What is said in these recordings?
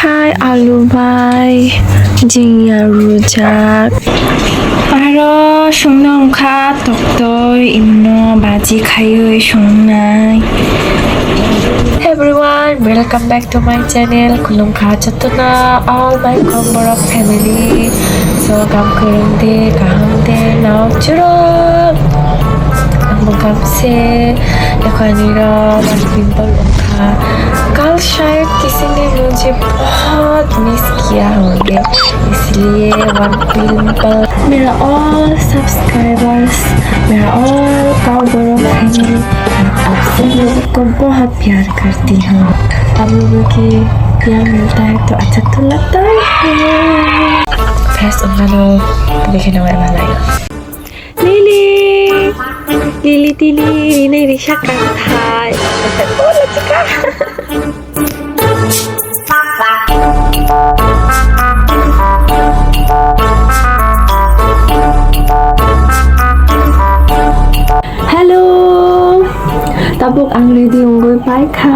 khai alu bai jingya rujak aro sungnong kha toktoi imno baji khayoi sungnai. Hey everyone, welcome back to my channel. Kulung kha chatuna all my kokborok family. So kam kurungde kahamde now churok Mugam से यखानीरा pimple उठा कल शायद किसी ने मुझे बहुत miss किया होंगे इसलिए वन पिंपल मेरा ऑल सब्सक्राइबर्स मेरा ऑल kokborok फैमिली आप सब लोगों को बहुत प्यार करती हूँ. आप लोगों की प्यार मिलता है तो अच्छा तो लगता है. First उनका लोग देखने वाला है लिली लिली तिली नहीं रिशा कर था बोल चिका Hello tabuk ang ready unggoy pai kha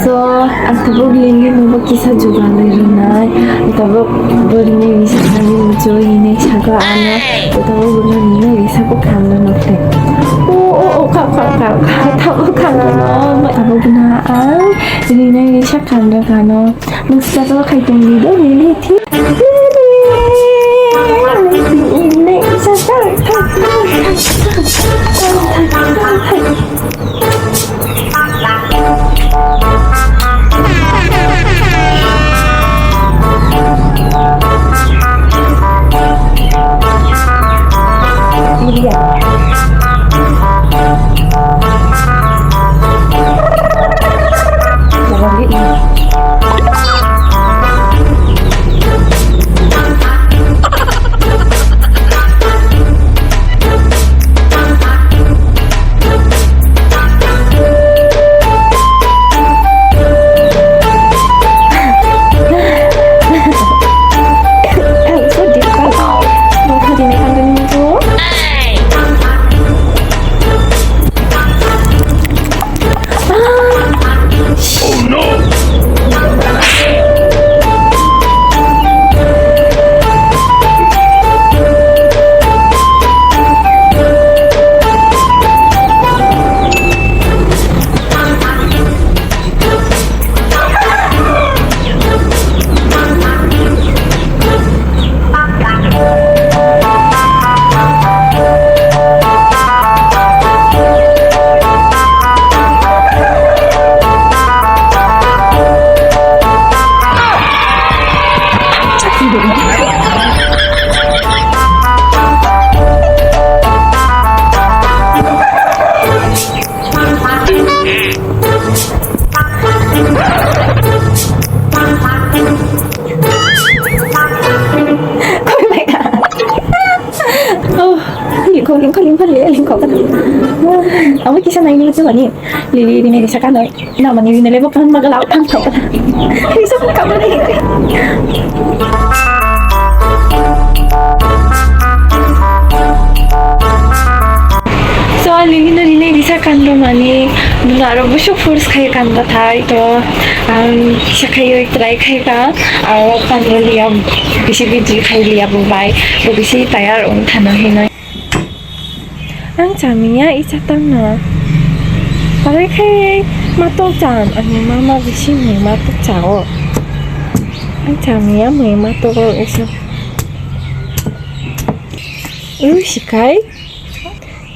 so ang tabuk lingi nubo kisa jugalai runai tabuk borini bisa kami joy ini saga ana tabuk borini bisa ko khamna note o tabuk khamna no tabuk na ang rini bisa khamna kano nusta to khai tumi do rini thi rini bisa Aku kisah naik ni macam ni, Lili ni kisah kan, nama ni ni lepas kan magalau kan kau kan, kisah pun kau ni. So Lili ni kisah kan tu mani, nara busuk force kaya kan dah thai tu, kisah kaya try kaya kan, kan liam bisi biji kaya liam bubai, bisi tayar tanah hinai. Ang chamiya isa tang na parai khai mato chan ani mama bisi me mato chao ang chamiya me mato ko isa shikai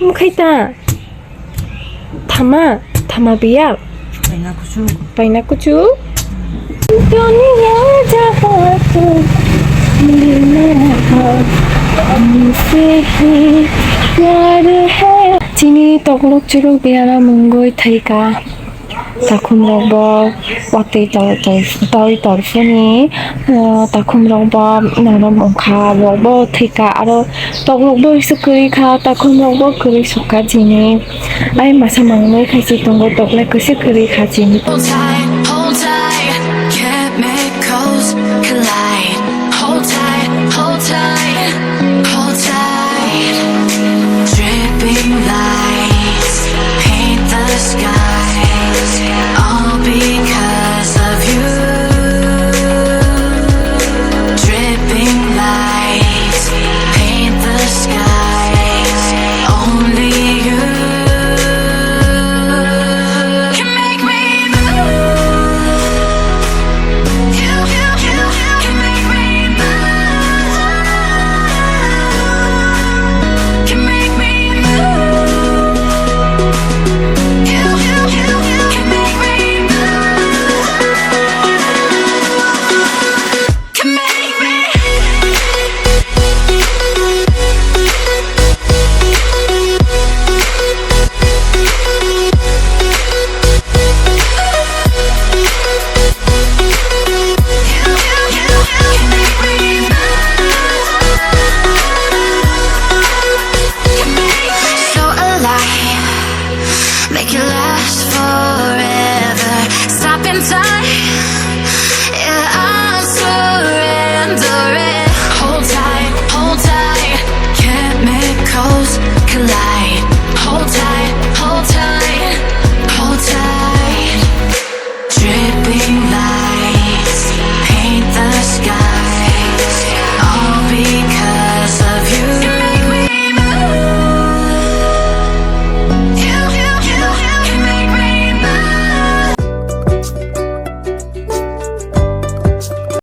mukhai ta thama biya paina kuchu duniya jahat milna हमसे ही प्यार है चिनी तगलक चुरक बेयारा मंगोय थाइका takum robo wati tori torfuni takum robo nanom ongkha robo thika aro tok robo sukuri kha takum robo kuri suka jini ai masa mangnoi khaisi tongo toklai kusi kuri kha jini